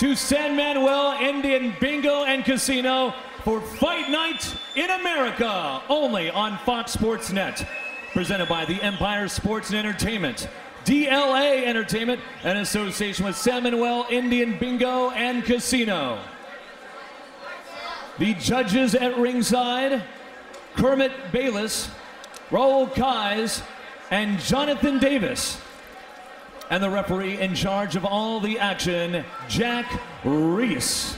to San Manuel Indian Bingo and Casino for Fight Night in America, only on Fox Sports Net. Presented by the Empire Sports and Entertainment, DLA Entertainment, in association with San Manuel Indian Bingo and Casino. The judges at ringside, Kermit Bayless, Raul Kais, and Jonathan Davis. And the referee in charge of all the action, Jack Reese.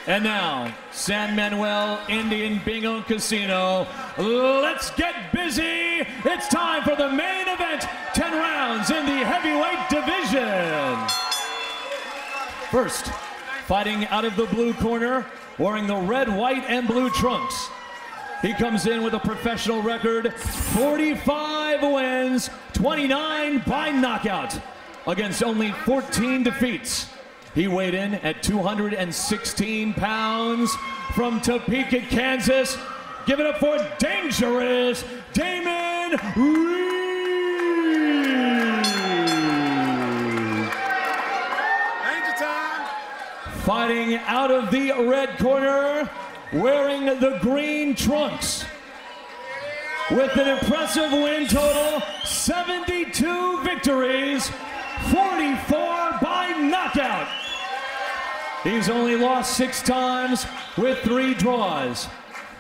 And now, San Manuel Indian Bingo and Casino, let's get busy. It's time for the main event, 10 rounds in the heavyweight division. First, fighting out of the blue corner, wearing the red, white, and blue trunks. He comes in with a professional record, 45 wins, 29 by knockout, against only 14 defeats. He weighed in at 216 pounds from Topeka, Kansas. Give it up for Dangerous Damon Reed. Danger time. Fighting out of the red corner, wearing the green trunks. With an impressive win total, 72 victories, 44 by knockout. He's only lost 6 times with 3 draws.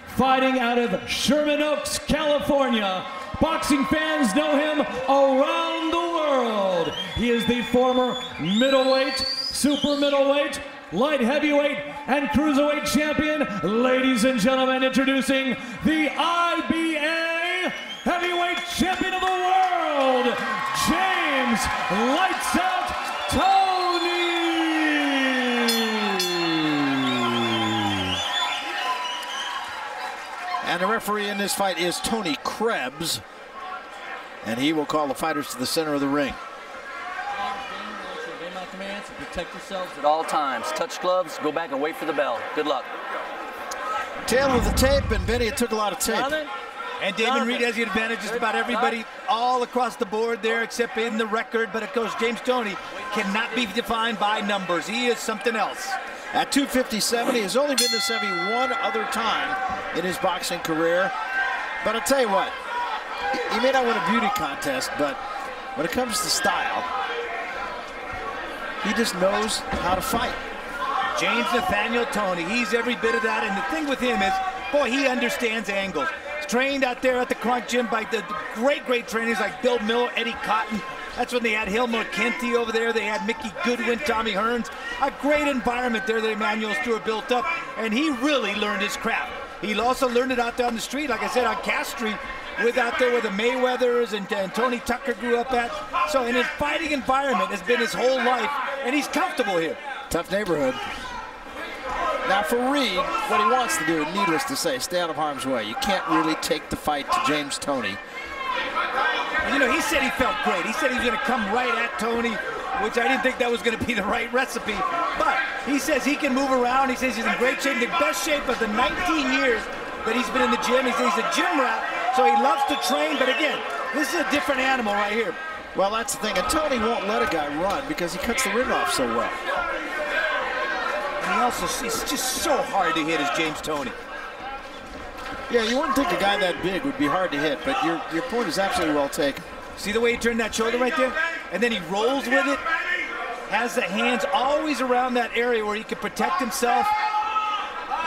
Fighting out of Sherman Oaks, California. Boxing fans know him around the world. He is the former middleweight, super middleweight, light heavyweight, and cruiserweight champion. Ladies and gentlemen, introducing the IBA heavyweight champion of the world, James Lights Out Toney. And the referee in this fight is Tony Krebs, and he will call the fighters to the center of the ring. Commands, protect yourselves at all times. Touch gloves, go back and wait for the bell. Good luck. Tail of the tape, and Benny, it took a lot of tape. And Damon Reed has the advantage just about everybody all across the board there except in the record, but of course James Toney cannot be defined by numbers. He is something else. At 257, he has only been this heavy one other time in his boxing career. But I'll tell you what, he may not win a beauty contest, but when it comes to style, he just knows how to fight. James Nathaniel Toney, he's every bit of that, and the thing with him is, boy, he understands angles. He's trained out there at the Crunk Gym by the great trainers like Bill Miller, Eddie Cotton. That's when they had Hilmer Kenty over there. They had Mickey Goodwin, Tommy Hearns. A great environment there that Emmanuel Stewart built up, and he really learned his craft. He also learned it out there on the street, like I said, on Cass Street, out there where the Mayweathers and Tony Tucker grew up at. So in his fighting environment has been his whole life, and he's comfortable here. Tough neighborhood. Now for Reed, what he wants to do, needless to say, stay out of harm's way. You can't really take the fight to James Toney. You know, he said he felt great. He said he was going to come right at Toney, which I didn't think that was going to be the right recipe. But he says he can move around. He says he's in great shape, the best shape of the 19 years that he's been in the gym. He says he's a gym rat, so he loves to train. But again, this is a different animal right here. Well, that's the thing. And Toney won't let a guy run because he cuts the ring off so well. And he also, he's just so hard to hit as James Toney. Yeah, you wouldn't think a guy that big would be hard to hit, but your point is absolutely well taken. See the way he turned that shoulder right there? And then he rolls with it, has the hands always around that area where he can protect himself.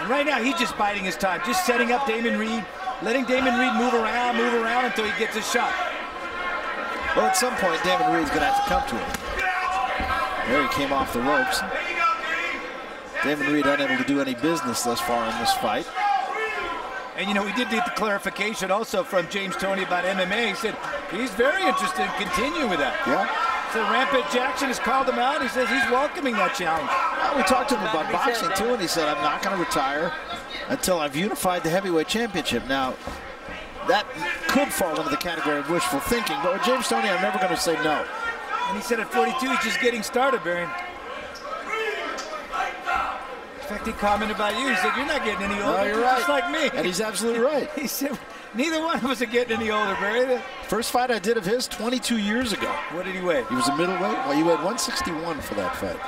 And right now, he's just biding his time, just setting up Damon Reed, letting Damon Reed move around until he gets his shot. Well, at some point, Damon Reed's going to have to come to him. There he came off the ropes. Damon Reed unable to do any business thus far in this fight. And you know, we did get the clarification also from James Toney about MMA. He said he's very interested in continuing with that. Yeah. So Rampage Jackson has called him out. He says he's welcoming that challenge. Well, we talked to him about boxing too, and he said, I'm not going to retire until I've unified the heavyweight championship. Now, that could fall into the category of wishful thinking, but with James Toney, I'm never going to say no. And he said at 42, he's just getting started, Barry. In fact, he commented about you. He said, you're not getting any older. No, you're right. Just like me. And he's absolutely right. He said, Neither one of us are getting any older, Barry. First fight I did of his 22 years ago. What did he weigh? He was a middleweight. Well, he weighed 161 for that fight.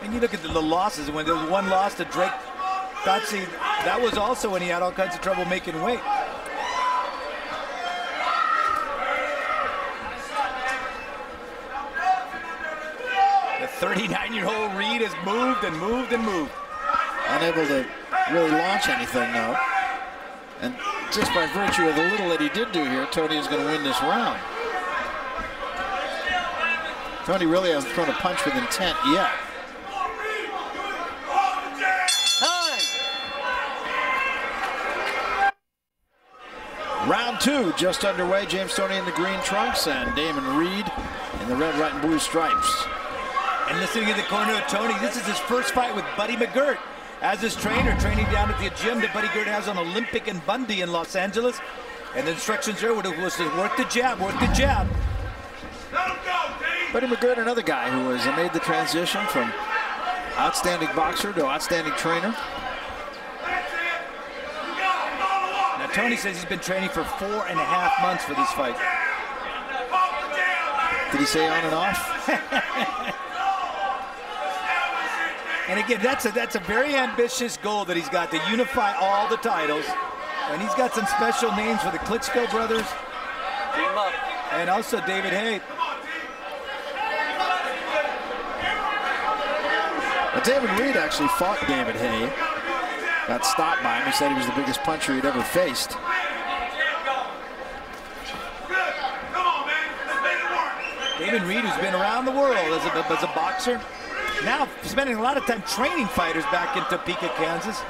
And you look at the losses. When there was one loss to Drake Dotsie, that was also when he had all kinds of trouble making weight. The 39-year-old Reed has moved and moved and moved. Unable to really launch anything, though. And just by virtue of the little that he did do here, Tony is going to win this round. Tony really hasn't thrown a punch with intent yet. Round 2 just underway. James Toney in the green trunks and Damon Reed in the red, white, and blue stripes. And listening in the corner of Tony, this is his first fight with Buddy McGirt as his trainer, training down at the gym that Buddy McGirt has on Olympic and Bundy in Los Angeles. And the instructions there was to work the jab, work the jab. Buddy McGirt, another guy who has made the transition from outstanding boxer to outstanding trainer. Now Tony says he's been training for 4.5 months for this fight. Did he say on and off? And again, that's a very ambitious goal that he's got, to unify all the titles. And he's got some special names for the Klitschko brothers and also David Haye. Well, David Reed actually fought David Haye. Got stopped by him. He said he was the biggest puncher he'd ever faced. David Reed, who's been around the world as a boxer, now spending a lot of time training fighters back in Topeka, Kansas.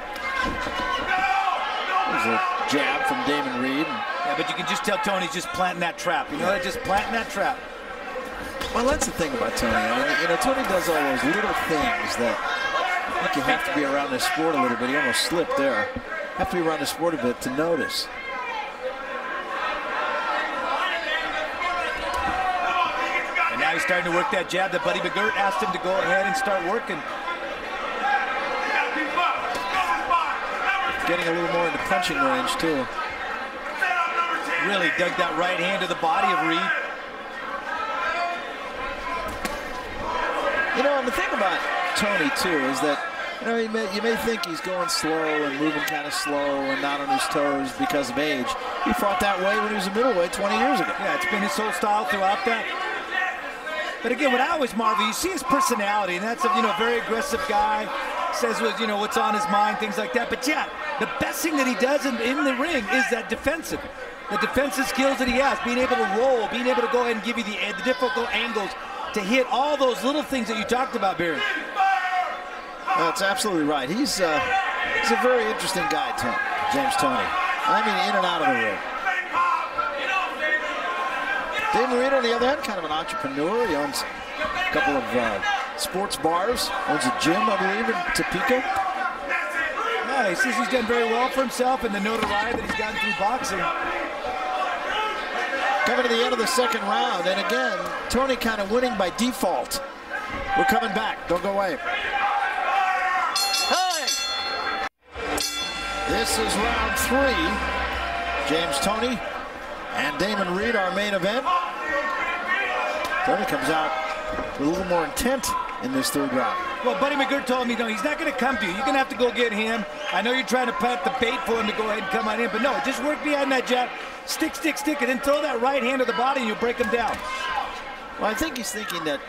There's a jab from Damon Reed. Yeah, but you can just tell Tony's just planting that trap. You know, just planting that trap. Well, that's the thing about Tony. I mean, you know, Tony does all those little things that I think you have to be around this sport a little bit. He almost slipped there. Have to be around the sport a bit to notice. And now he's starting to work that jab that Buddy McGirt asked him to go ahead and start working. Getting a little more into punching range, too. Really dug that right hand to the body of Reed. You know, and the thing about Tony, too, is that, you know, you may think he's going slow and moving kind of slow and not on his toes because of age. He fought that way when he was a middleweight 20 years ago. Yeah, it's been his whole style throughout that. But again, what I always marvel, you see his personality, and that's a, you know, very aggressive guy. Says what, you know, what's on his mind, things like that. But yeah, the best thing that he does in the ring is that defensive skills that he has, being able to roll, being able to go ahead and give you the difficult angles to hit all those little things that you talked about, Barry. That's absolutely right. He's a very interesting guy, James Toney. I mean, in and out of the ring. Damon Reed, on the other hand, kind of an entrepreneur. He owns a couple of sports bars, owns a gym, I believe, in Topeka. Yeah, he says he's done very well for himself and the notoriety that he's gotten through boxing. Coming to the end of the second round, and again, Tony kind of winning by default. We're coming back. Don't go away. This is round 3. James Toney and Damon Reed, our main event. Tony comes out with a little more intent in this third round. Well, Buddy McGirt told me, no, he's not going to come to you. You're going to have to go get him. I know you're trying to plant the bait for him to go ahead and come on in, but no, just work behind that jab. Stick, stick, stick, and then throw that right hand to the body and you'll break him down. Well, I think he's thinking that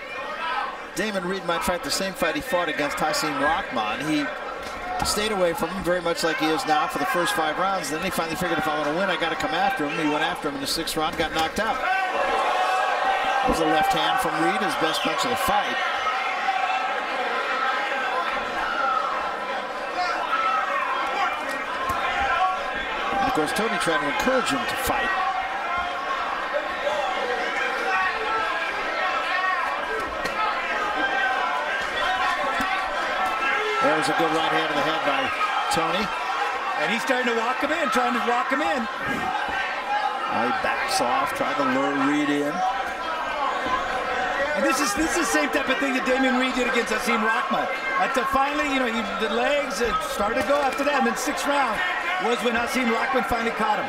Damon Reed might fight the same fight he fought against Hasim Rahman. He stayed away from him very much like he is now for the first 5 rounds. Then he finally figured, if I want to win, I got to come after him. He went after him in the 6th round, got knocked out. That was a left hand from Reed, his best punch of the fight. And of course, Tony tried to encourage him to fight. There was a good right hand to the head by Tony. And he's starting to walk him in, trying to walk him in. Now he backs off, trying to lure Reed in. And this is the same type of thing that Damon Reed did against Hasim Rahman. Finally, you know, the legs started to go after that, and then 6th round, was when Hasim Rahman finally caught him.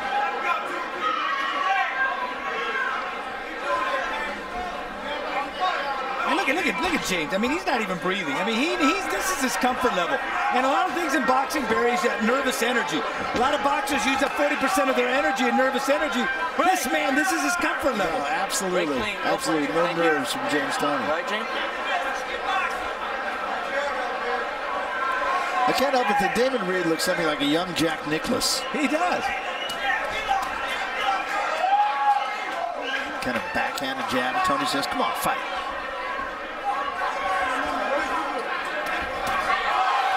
And look at James. I mean, he's not even breathing. I mean, this is his comfort level. And a lot of things in boxing buries that nervous energy. A lot of boxers use up 40% of their energy in nervous energy. This man, this is his comfort level. Oh, absolutely. Absolutely. No nerves from James Toney. Right, James? I can't help but think Damon Reed looks something like a young Jack Nicklaus. He does. Kind of backhanded jab. Tony says, come on, fight.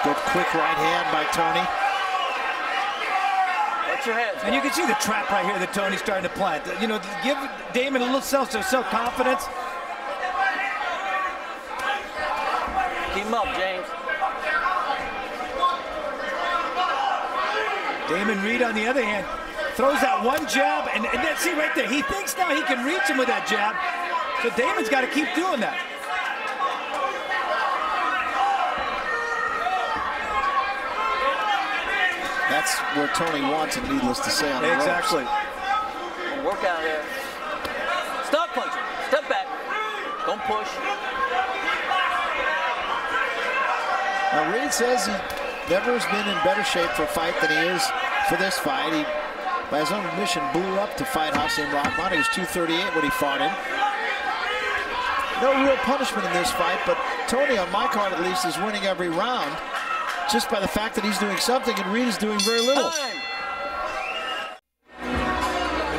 Good quick right hand by Tony. Watch your head. And you can see the trap right here that Tony's starting to plant. You know, give Damon a little self-confidence. Keep him up, James. Damon Reed, on the other hand, throws that one jab, and then see right there, he thinks now he can reach him with that jab. So Damon's got to keep doing that. That's where Tony wants it, needless to say, on the Exactly. Ropes. Work out here. Stop punching. Step back. Don't push. Now, Reed says he never has been in better shape for a fight than he is for this fight. He, by his own admission, blew up to fight Hasim Rahman. He was 238 when he fought him. No real punishment in this fight, but Tony, on my card at least, is winning every round just by the fact that he's doing something and Reed is doing very little. Time.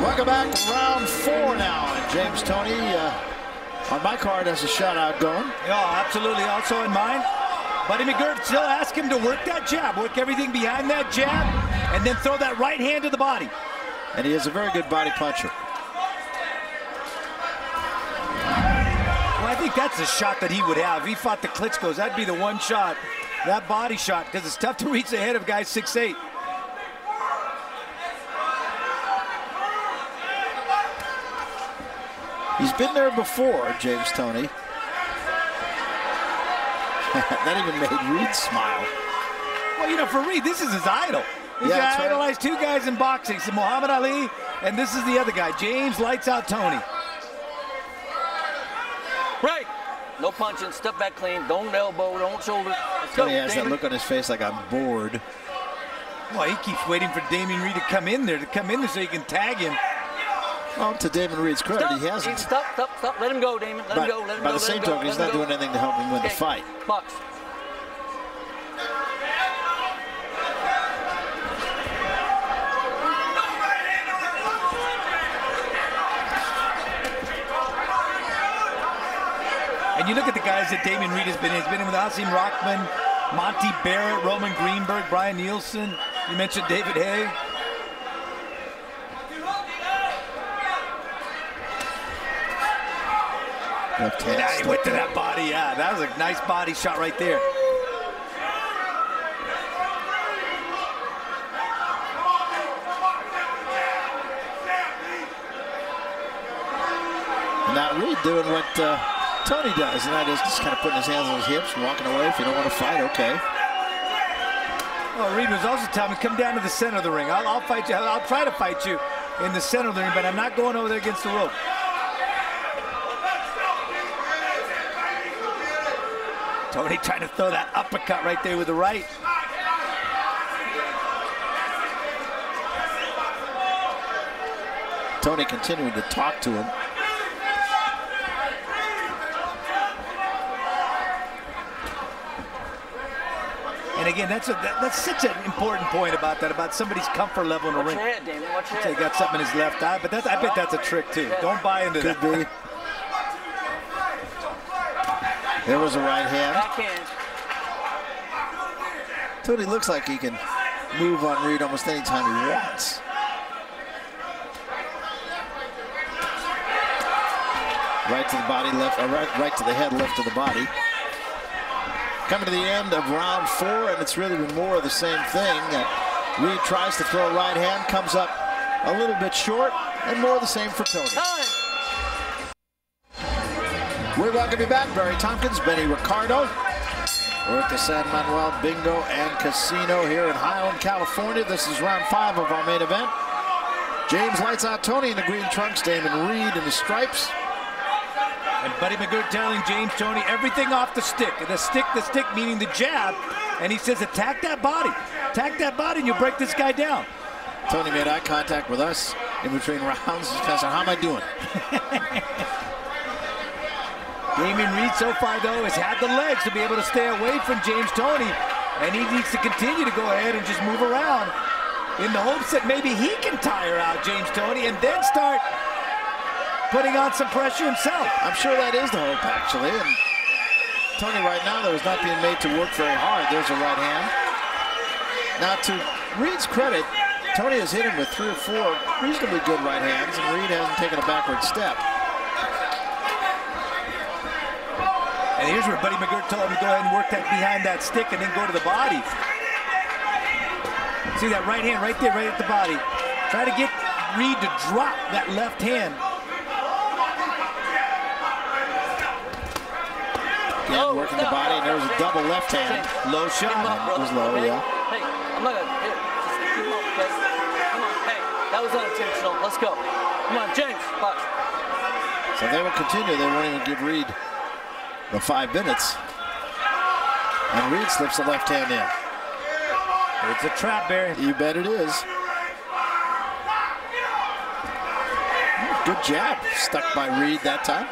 Welcome back to round 4 now. And James Toney, on my card, has a shutout going. Yeah, absolutely. Also in mine. Buddy McGirt still ask him to work that jab, work everything behind that jab, and then throw that right hand to the body. And he is a very good body puncher. Well, I think that's the shot that he would have. If he fought the Klitschko's, that'd be the one shot, that body shot, because it's tough to reach the head of guys 6'8". He's been there before, James Toney. That even made Reed smile. Well, you know, for Reed, this is his idol. He's idolized two guys in boxing, so Muhammad Ali, and this is the other guy, James Lights Out Toney. Right. No punching. Step back clean. Don't elbow. Don't shoulder. Let's Tony go, has Damon. that look on his face like I'm bored. Well, he keeps waiting for Damien Reed to come in there so he can tag him. Well, to Damon Reed's credit, Stop. he hasn't. Stop. Let him go, Damon. Let him go. Let him go. By the same token, he's not doing anything to help him win the fight. Box. And you look at the guys that Damien Reed has been in. He's been in with Hasim Rahman, Monty Barrett, Roman Greenberg, Brian Nielsen. You mentioned David Hay. Yeah, he went to that body. Yeah, that was a nice body shot right there. Now Reed doing what Tony does, and that is just kind of putting his hands on his hips and walking away. If you don't want to fight, okay. Well, Reed was also telling me, come down to the center of the ring. I'll fight you. I'll try to fight you in the center of the ring, but I'm not going over there against the rope. Tony trying to throw that uppercut right there with the right. Tony continuing to talk to him. And again, that's such an important point about somebody's comfort level in the ring. Watch your head, Damon. Watch your He head. got something in his left eye, but I bet that's a trick too. Don't buy into that. Could be. There was a right hand. Backhand. Tony looks like he can move on Reed almost any time he wants. Right to the body, left, right to the head, left to the body. Coming to the end of round 4, and it's really been more of the same thing. Reed tries to throw a right hand, comes up a little bit short, and more of the same for Tony. Time. We're welcome you back, Barry Tompkins, Benny Ricardo. We're at the San Manuel Bingo and Casino here in Highland, California. This is round 5 of our main event. James Lights Out Tony in the green trunks, Damon Reed in the stripes. And Buddy McGirt telling James Toney everything off the stick. The stick meaning the jab. And he says, attack that body. Attack that body and you'll break this guy down. Tony made eye contact with us in between rounds. He said, how am I doing? Damon Reed so far, though, has had the legs to be able to stay away from James Toney. And he needs to continue to go ahead and just move around in the hopes that maybe he can tire out James Toney and then start putting on some pressure himself. I'm sure that is the hope, actually. And Tony right now, though, is not being made to work very hard. There's a right hand. Now, to Reed's credit, Tony has hit him with 3 or 4 reasonably good right hands, and Reed hasn't taken a backward step. And here's where Buddy McGirt told him to go ahead and work that behind that stick and then go to the body. See that right hand right there, right at the body. Try to get Reed to drop that left hand. Again, working the body, and there was a double left hand. Low shot. It was low, yeah. Hey, I'm not gonna hit. Just keep him up, okay? Come on, hey, that was unintentional. Let's go. Come on, James, box. So they will continue. They won't even give Reed the 5 minutes. And Reed slips the left hand in. It's a trap, Barry. You bet it is. Good jab stuck by Reed that time.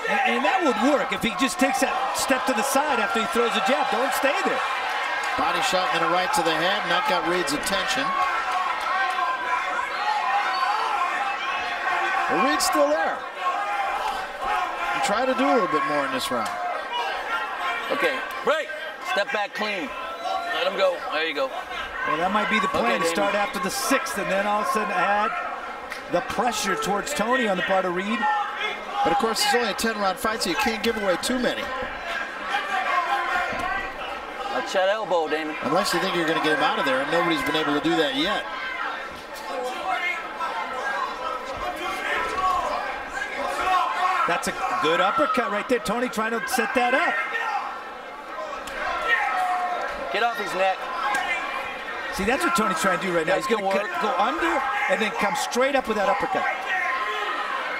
And that would work if he just takes that step to the side after he throws a jab. Don't stay there. Body shot and a right to the head, and that got Reed's attention. But Reed's still there. And try to do a little bit more in this round. Okay, break. Step back clean. Let him go. There you go. Well, that might be the plan, Okay, to start after the 6th and then all of a sudden add the pressure towards Tony on the part of Reed. But of course, it's only a 10-round fight, so you can't give away too many. Watch that elbow, Damon. Unless you think you're going to get him out of there, and nobody's been able to do that yet. That's a good uppercut right there. Tony trying to set that up. Get off his neck. See, that's what Tony's trying to do right now. He's going to go under and then come straight up with that uppercut.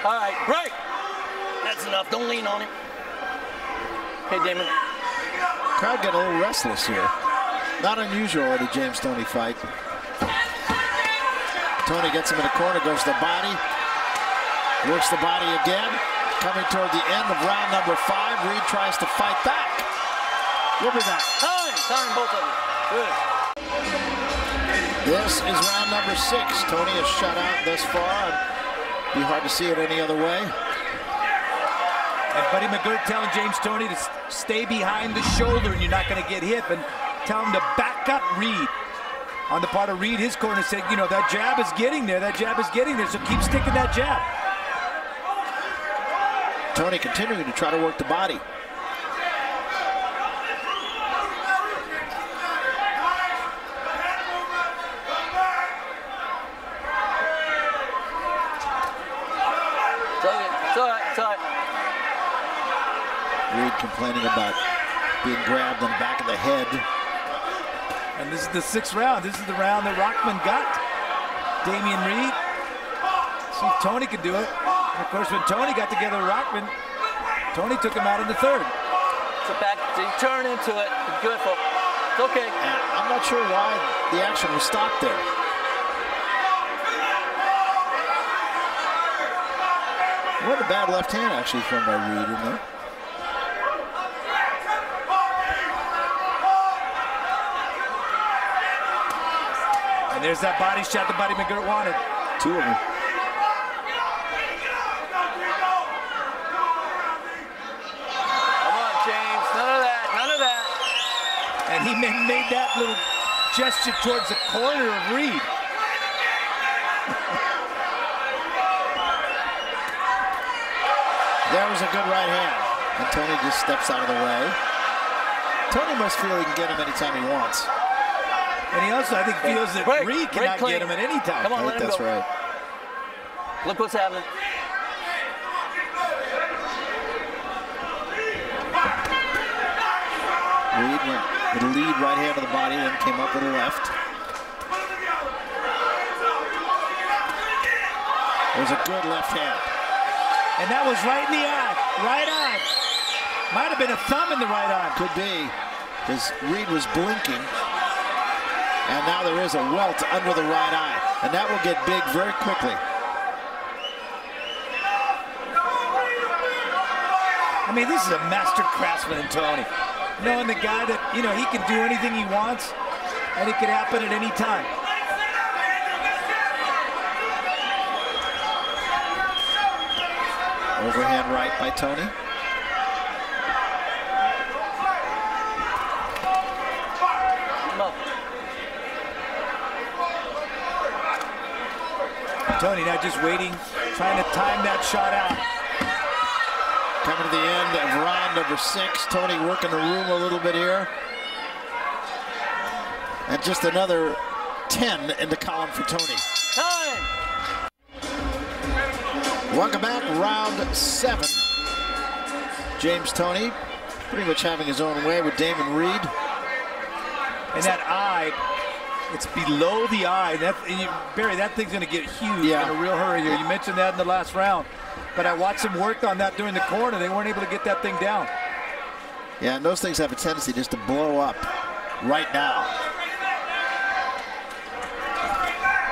All right, break. That's enough. Don't lean on him. Hey, Damon. Crowd getting a little restless here. Not unusual at a James Toney fight. Tony gets him in the corner, goes to the body. Works the body again. Coming toward the end of round number 5. Reed tries to fight back. We'll be back. Time, both of you. Good. This is round number 6. Tony is shut out thus far. Be hard to see it any other way. And Buddy McGirt telling James Toney to stay behind the shoulder and you're not going to get hit, and tell him to back up Reed. On the part of Reed, his corner said, you know, that jab is getting there. That jab is getting there, so keep sticking that jab. Tony continuing to try to work the body. It's all right. Reed complaining about being grabbed on the back of the head. And this is the 6th round. This is the round that Rockman got. Damian Reed. See if Tony can do it. And of course, when Tony got together with Rockman, Tony took him out in the 3rd. Sit back. So you turn into it. Be good, folks. It's okay. And I'm not sure why the action was stopped there. What a bad left hand actually thrown by Reed in there. And there's that body shot that Buddy McGirt wanted. 2 of them. Come on, James. None of that. None of that. And he made that little gesture towards the corner of Reed. There was a good right hand. And Tony just steps out of the way. Tony must feel he can get him anytime he wants. And he also, I think, feels that Reed cannot get him at any time. Come on, let him that's go. right. Look what's happening. Reed went with a lead right hand to the body, then came up with a left. There's a good left hand. And that was right in the eye. Right eye. Might have been a thumb in the right eye. Could be, because Reed was blinking. And now there is a welt under the right eye. And that will get big very quickly. I mean, this is a master craftsman in Tony. Knowing the guy that, you know, he can do anything he wants, and it can happen at any time. Overhand right by Tony. Tony now just waiting, trying to time that shot out. Coming to the end of round number 6. Tony working the room a little bit here. And just another 10 in the column for Tony. Time! Welcome back, round 7. James Toney pretty much having his own way with Damon Reed. And that eye, it's below the eye. Barry, that thing's going to get huge in a real hurry here. You mentioned that in the last round. But I watched them work on that during the corner. They weren't able to get that thing down. Yeah, and those things have a tendency just to blow up right now.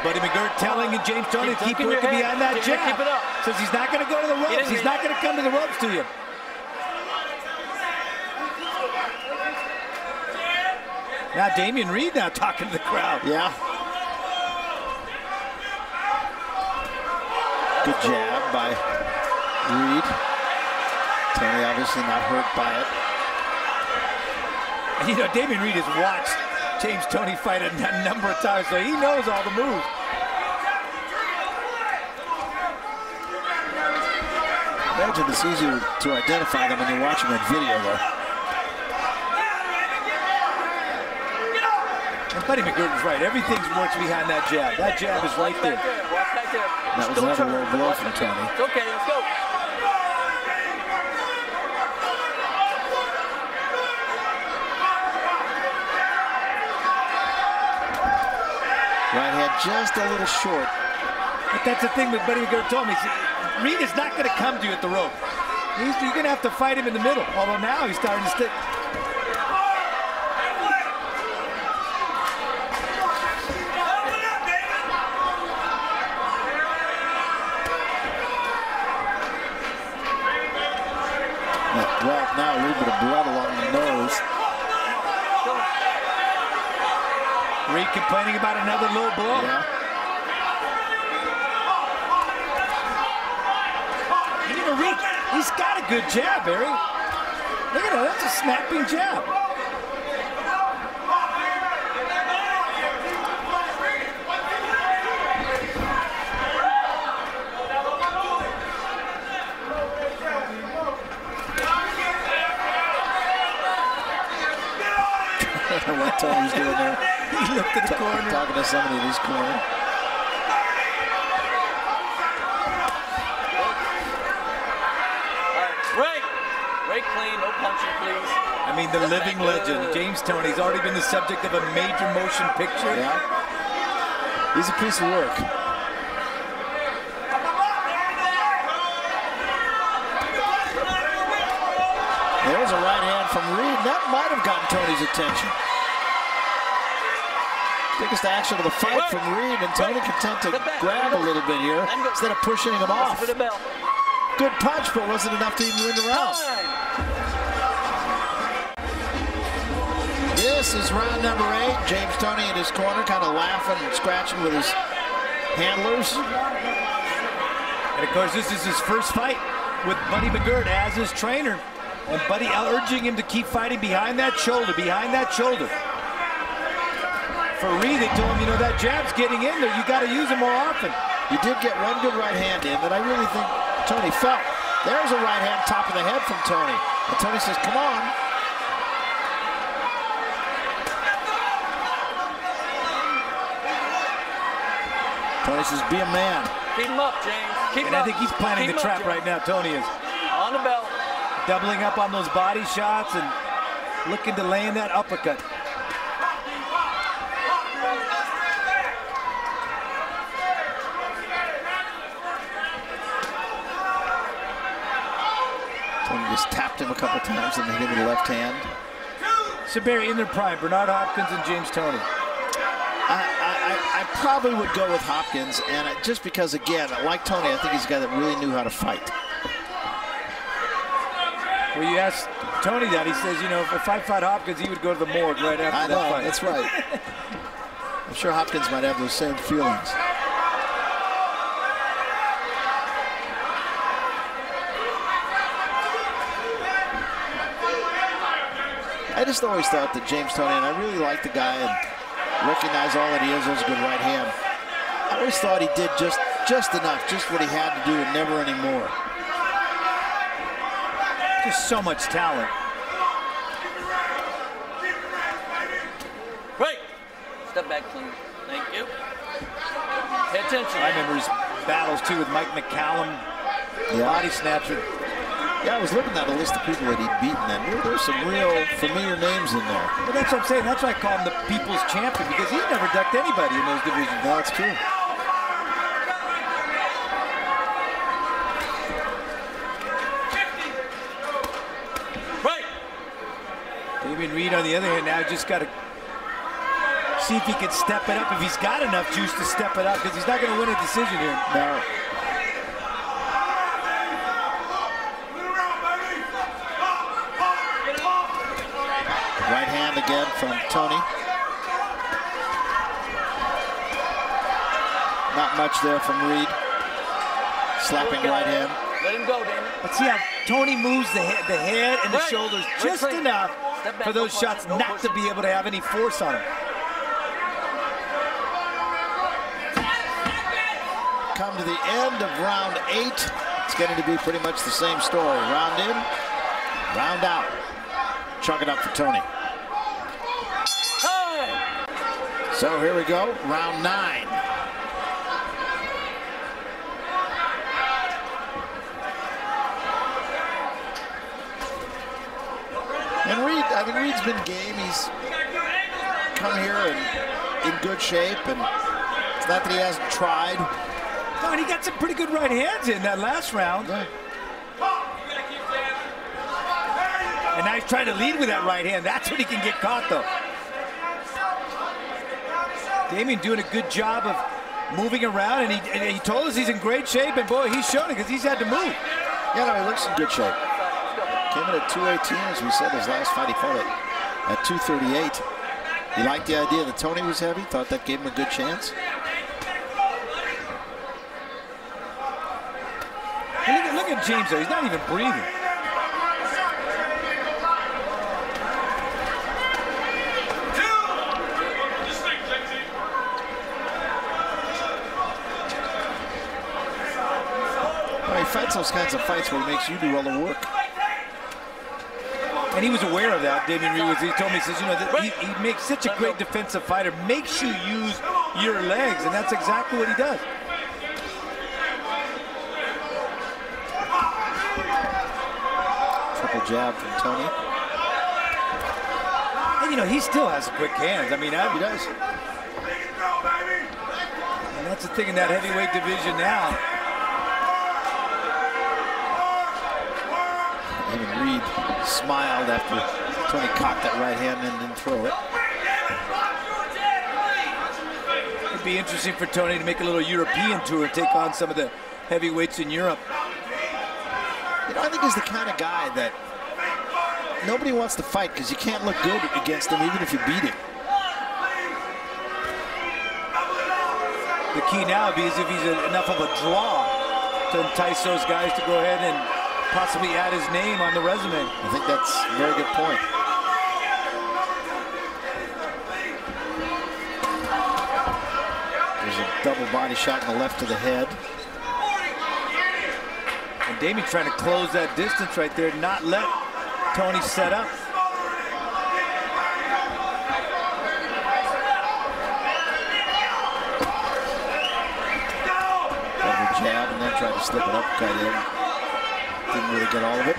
Buddy McGirt telling James Toney to keep working behind that jab. Keep it up. Says he's not going to go to the ropes. He's not going to come to the ropes to you. Now Damian Reed now talking to the crowd. Yeah. Good jab by Reed. Tony obviously not hurt by it. And you know, Damian Reed has watched James Toney fight a number of times, so he knows all the moves. Imagine it's easier to identify them when you're watching that video, though. And Buddy McGirt is right. Everything works behind that jab. That jab is right there. Watch back there. That was another low blow from Tony. It's okay, let's go. Right hand just a little short. But that's the thing with Buddy McGirt told me. Reed is not going to come to you at the rope. You're going to have to fight him in the middle. Although now he's starting to stick. Well, now a little bit of blood along the nose. Reed complaining about another low blow. Yeah. And even Reed, he's got a good jab, Barry. Look at that, that's a snapping jab. What Tony's doing there. He looked at the corner. Talking to somebody in his corner. Break clean, no punching, please. I mean, the living legend, James Toney's already been the subject of a major motion picture. Yeah. He's a piece of work. There's a right hand from Reed. That might have gotten Tony's attention. Biggest action of the fight from Reed, and Tony content to grab a little bit here instead of pushing him off. Good punch, but wasn't enough to even win the round. This is round number 8. James Toney in his corner, kind of laughing and scratching with his handlers. And of course, this is his first fight with Buddy McGirt as his trainer. And Buddy urging him to keep fighting behind that shoulder, behind that shoulder. For Reed, they told him, you know, that jab's getting in there. You got to use it more often. You did get one good right hand in that I really think Tony felt. There's a right hand top of the head from Tony. And Tony says, come on. Tony says, be a man. Keep him up, James. Keep him and up. I think he's planning the trap right now, Tony is. On the belt. Doubling up on those body shots and looking to land that uppercut. Tony just tapped him a couple times and hit him with the left hand. Saberi in their prime, Bernard Hopkins and James Toney. I probably would go with Hopkins, and just because, again, like Tony, I think he's a guy that really knew how to fight. Well, you ask Tony that, he says, you know, if I fought Hopkins, he would go to the morgue right after that fight. That's right. I'm sure Hopkins might have those same feelings. I just always thought that James Toney, and I really like the guy and recognize all that he is a good right hand. I always thought he did just enough, just what he had to do and never any more. Just so much talent. Right. Step back, clean. Thank you. Pay attention. I remember his battles too with Mike McCallum, body snatcher. Yeah, I was looking at a list of people that he'd beaten, and there's some real familiar names in there. Well, that's what I'm saying. That's why I call him the people's champion, because he's never ducked anybody in those divisions. No, it's true. Right. Damian Reed, on the other hand, now just got to see if he can step it up, if he's got enough juice to step it up, because he's not going to win a decision here. No. Right hand again from Tony. Not much there from Reed. Slapping right hand. Let him go, Damon. But see how Tony moves the head and the shoulders just enough for those shots not to be able to have any force on him. Come to the end of round 8. It's getting to be pretty much the same story. Round in, round out. Chalk it up for Tony. So here we go, round 9. And Reed, I think Reed's been game. He's come here and in good shape, and it's not that he hasn't tried. No, and he got some pretty good right hands in that last round. Yeah. And now he's trying to lead with that right hand. That's when he can get caught, though. Damian doing a good job of moving around, and he told us he's in great shape, and boy, he's shown it because he's had to move. Yeah, no, he looks in good shape. Came in at 218, as we said, his last fight he fought at 238. He liked the idea that Tony was heavy, thought that gave him a good chance. And look at James, though. He's not even breathing. He fights those kinds of fights where he makes you do all the work. And he was aware of that, Damian Reed. He told me, he says, you know, he makes such a great defensive fighter, makes you use your legs, and that's exactly what he does. Triple jab from Tony. And, you know, he still has quick hands. I mean, he does. And that's the thing in that heavyweight division now. Even Reed smiled after Tony cocked that right hand and didn't throw it. It'd be interesting for Tony to make a little European tour and take on some of the heavyweights in Europe. You know, I think he's the kind of guy that nobody wants to fight because you can't look good against him even if you beat him. The key now would be is if he's enough of a draw to entice those guys to go ahead and possibly add his name on the resume. I think that's a very good point. There's a double body shot in the left to the head. And Damian trying to close that distance right there, not let Tony set up. Double jab and then tried to slip an uppercut in. Didn't really get all of it.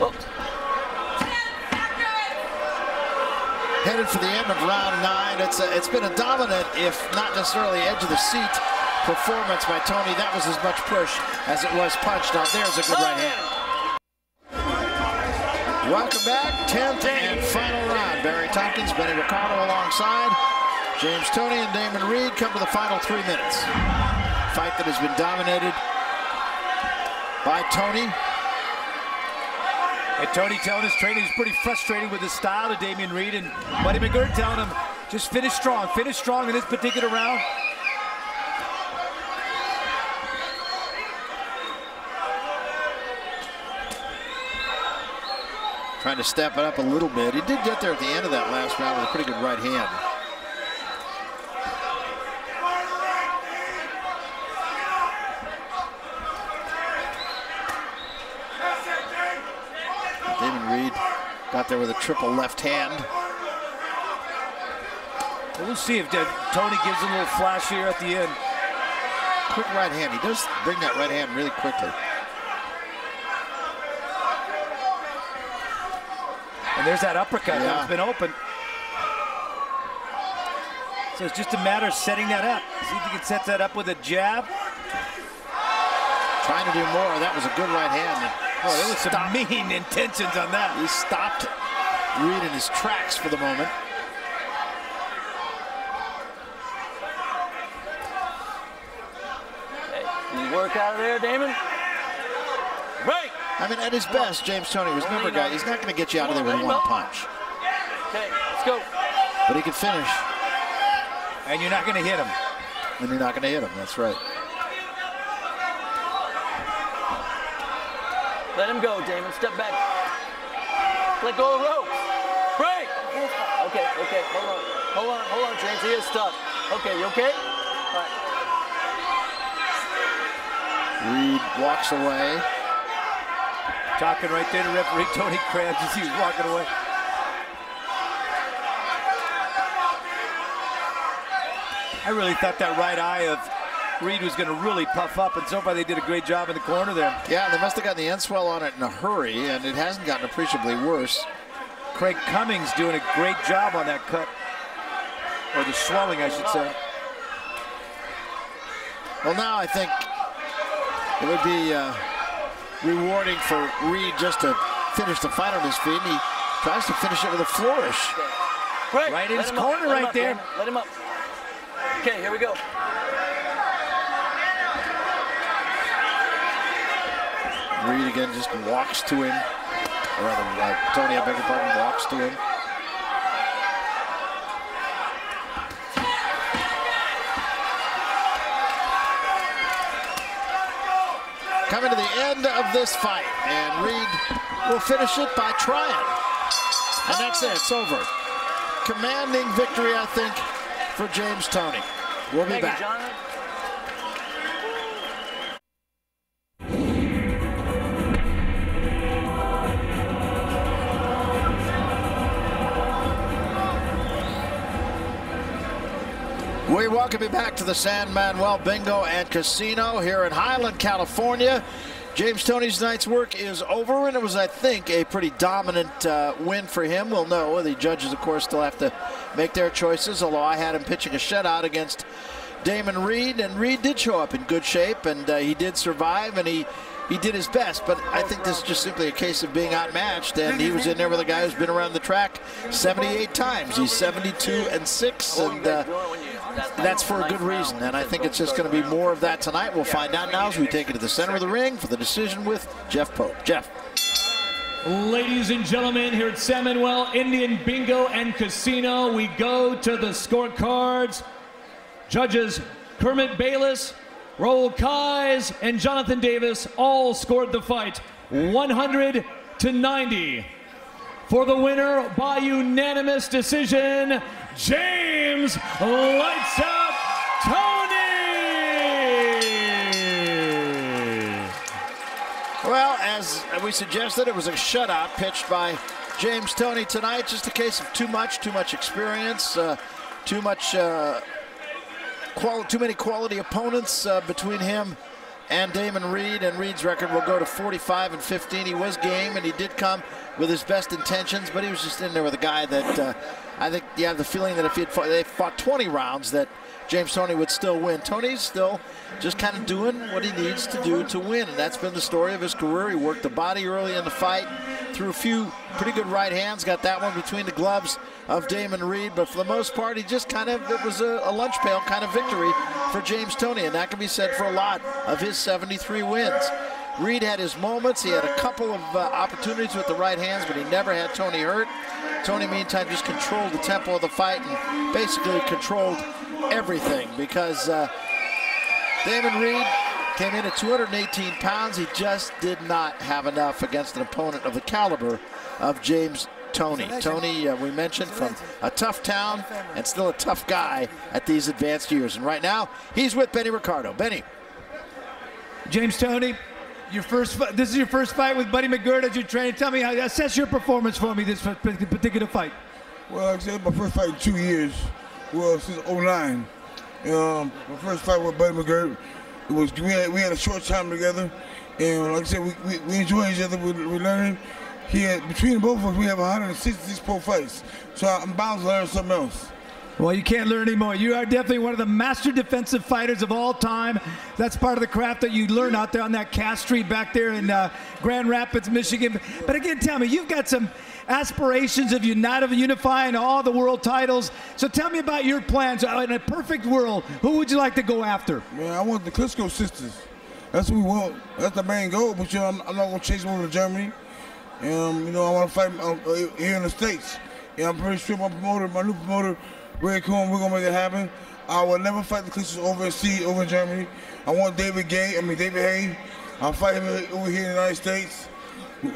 Whoops. Headed for the end of round 9. It's been a dominant, if not necessarily edge of the seat, performance by Tony. That was as much push as it was punch. Now there's a good right hand. Welcome back, 10th and final round. Barry Tompkins, Benny Ricardo alongside. James Toney and Damon Reed come to the final 3 minutes. Fight that has been dominated by Tony. And Tony telling his trainer he's pretty frustrated with his style of Damian Reed, and Buddy McGirt telling him just finish strong in this particular round. Trying to step it up a little bit. He did get there at the end of that last round with a pretty good right hand. Damon Reed got there with a triple left hand. We'll see if Tony gives a little flash here at the end. Quick right hand. He does bring that right hand really quickly. And there's that uppercut that's been open. So it's just a matter of setting that up. See if he can set that up with a jab. Trying to do more. That was a good right hand. Oh, there was some mean intentions on that. He stopped Reed in his tracks for the moment. Hey, you work out of there, Damon? Right. I mean, at his best, James Toney was never a guy. He's not going to get you out of there with one punch. Okay, let's go. But he can finish. And you're not going to hit him. And you're not going to hit him. That's right. Let him go, Damon. Step back. Let go of the rope. Break. Okay. Hold on, James. He is stuck. Okay, you okay? All right. Reed walks away. Talking right there to referee Tony Krebs as he's walking away. I really thought that right eye of Reed was going to really puff up, and so far they did a great job in the corner there. Yeah, they must have gotten the end swell on it in a hurry, and it hasn't gotten appreciably worse. Craig Cummings doing a great job on that cut, or the swelling, I should say. Well, now I think it would be rewarding for Reed just to finish the fight on his feet, and he tries to finish it with a flourish. Right in his corner right there. Let him up. Okay, here we go. Reed again just walks to him. Or rather, Tony, I beg your pardon, walks to him. Coming to the end of this fight, and Reed will finish it by trying. And that's it, it's over. Commanding victory, I think, for James Toney. We'll be back. Thank you, John. We welcome you back to the San Manuel Bingo and Casino here in Highland, California. James Toney's night's work is over, and it was, I think, a pretty dominant win for him. We'll know. The judges, of course, still have to make their choices, although I had him pitching a shutout against Damon Reed, and Reed did show up in good shape, and he did survive, and he did his best. But I think this is just simply a case of being outmatched, and he was in there with a guy who's been around the track 78 times. He's 72-6, and that's for a good reason, and I think it's just going to be more of that tonight. We'll find out now as we take it to the center of the ring for the decision with Jeff Pope. Jeff. Ladies and gentlemen, here at San Manuel Indian Bingo and Casino, we go to the scorecards. Judges Kermit Bayless, Raul Kais, and Jonathan Davis all scored the fight 100-90. For the winner by unanimous decision, James Lights Out Toney! Well, as we suggested, it was a shutout pitched by James Toney tonight. Just a case of too much experience, too many quality opponents between him and Damon Reed, and Reed's record will go to 45-15. He was game, and he did come with his best intentions, but he was just in there with a guy that I think you have the feeling that if they fought 20 rounds that James Toney would still win. Tony's still just kind of doing what he needs to do to win, and that's been the story of his career. He worked the body early in the fight, threw a few pretty good right hands, got that one between the gloves of Damon Reed, but for the most part, he just kind of, it was a lunch pail kind of victory for James Toney, and that can be said for a lot of his 73 wins. Reed had his moments. He had a couple of opportunities with the right hands, but he never had Toney hurt. Toney, meantime, just controlled the tempo of the fight and basically controlled everything because Damon Reed came in at 218 pounds. He just did not have enough against an opponent of the caliber of James Toney. Toney, we mentioned, from a tough town and still a tough guy at these advanced years. And right now, he's with Benny Ricardo. Benny. James Toney, this is your first fight with Buddy McGirt as your trainer. Tell me, assess your performance for me this particular fight. Well, like I said, my first fight in 2 years. Well, since '09. My first fight with Buddy McGirt, we had a short time together, and like I said, we enjoy each other. We're learning. Between both of us, we have 166 pro fights, so I'm bound to learn something else. Well, you can't learn anymore. You are definitely one of the master defensive fighters of all time. That's part of the craft that you learn out there on that Cass Street back there in Grand Rapids, Michigan. But again, tell me, you've got some aspirations of unifying all the world titles. So tell me about your plans. In a perfect world, who would you like to go after? Man, I want the Klitschko sisters. That's what we want. That's the main goal. But I'm not going to chase them over to Germany. I want to fight here in the States. I'm pretty sure my new promoter, Ray Cohen, we're going to make it happen. I will never fight the Klitschkos over in Germany. I want David Haye. I'll fight him over here in the United States.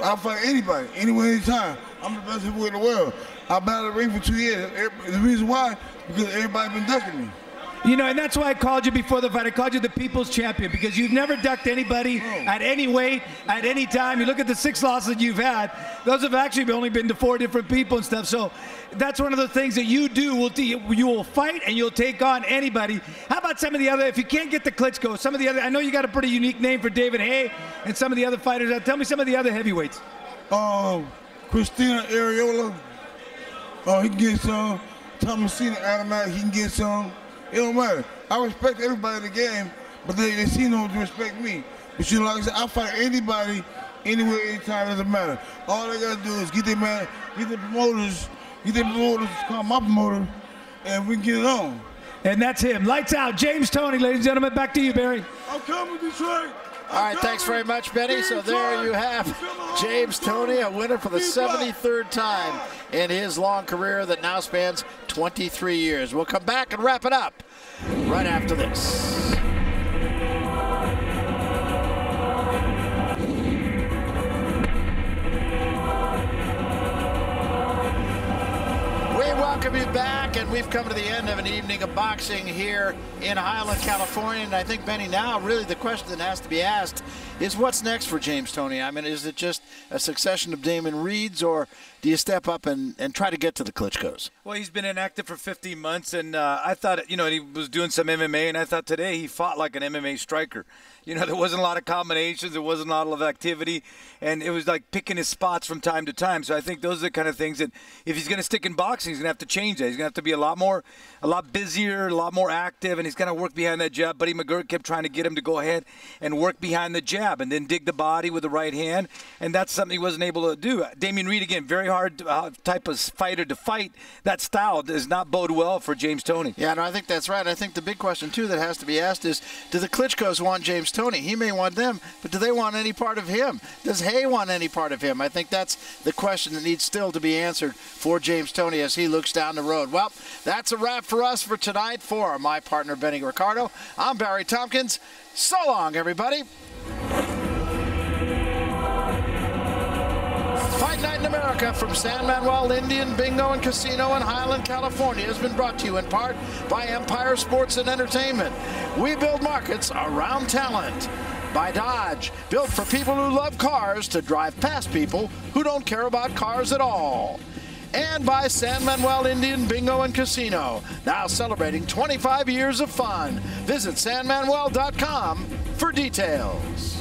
I'll fight anybody, anywhere, anytime. I'm the best heavyweight in the world. I've been out of the ring for 2 years. The reason why, because everybody's been ducking me. And that's why I called you before the fight. I called you the people's champion because you've never ducked anybody at any weight, at any time. You look at the 6 losses you've had. Those have actually only been to 4 different people and stuff. So that's one of the things that you do. You will fight and you'll take on anybody. How about some of the other, if you can't get the Klitschko, some of the other, I know you got a pretty unique name for David Haye and some of the other fighters. Tell me some of the other heavyweights. Christina Ariola. He can get some. Thomasina Adamat, he can get some. It don't matter. I respect everybody in the game, but they seem to respect me. But like I said, I'll fight anybody, anywhere, anytime, doesn't matter. All they gotta do is get the promoters to call my promoter, and we can get it on. And that's him. Lights out. James Toney, ladies and gentlemen. Back to you, Barry. I'm coming, Detroit. All right, thanks very much, Benny. So there you have James Toney, a winner for the 73rd time in his long career that now spans 23 years. We'll come back and wrap it up right after this. Welcome you back, and we've come to the end of an evening of boxing here in Highland, California. And I think, Benny, now really the question that has to be asked is what's next for James Toney? I mean, is it just a succession of Damon Reeds, or do you step up and try to get to the Klitschkos? Well, he's been inactive for 15 months, and I thought, he was doing some MMA, and I thought today he fought like an MMA striker. There wasn't a lot of combinations, there wasn't a lot of activity, and it was like picking his spots from time to time. So I think those are the kind of things that if he's going to stick in boxing, he's going to have to change that. He's going to have to be a lot busier, a lot more active, and he's going to work behind that jab. Buddy McGirt kept trying to get him to go ahead and work behind the jab and then dig the body with the right hand, and that's something he wasn't able to do. Damien Reed, again, very hard type of fighter to fight. That style does not bode well for James Toney. Yeah, no, I think that's right. I think the big question, too, that has to be asked is, do the Klitschkos want James Toney? He may want them, but do they want any part of him? Does Haye want any part of him? I think that's the question that needs still to be answered for James Toney as he looks down the road. Well, that's a wrap for us for tonight. For my partner, Benny Ricardo, I'm Barry Tompkins. So long, everybody. Fight Night in America from San Manuel Indian Bingo and Casino in Highland, California has been brought to you in part by Empire Sports and Entertainment. We build markets around talent. By Dodge, built for people who love cars to drive past people who don't care about cars at all. And by San Manuel Indian Bingo and Casino, now celebrating 25 years of fun. Visit sanmanuel.com for details.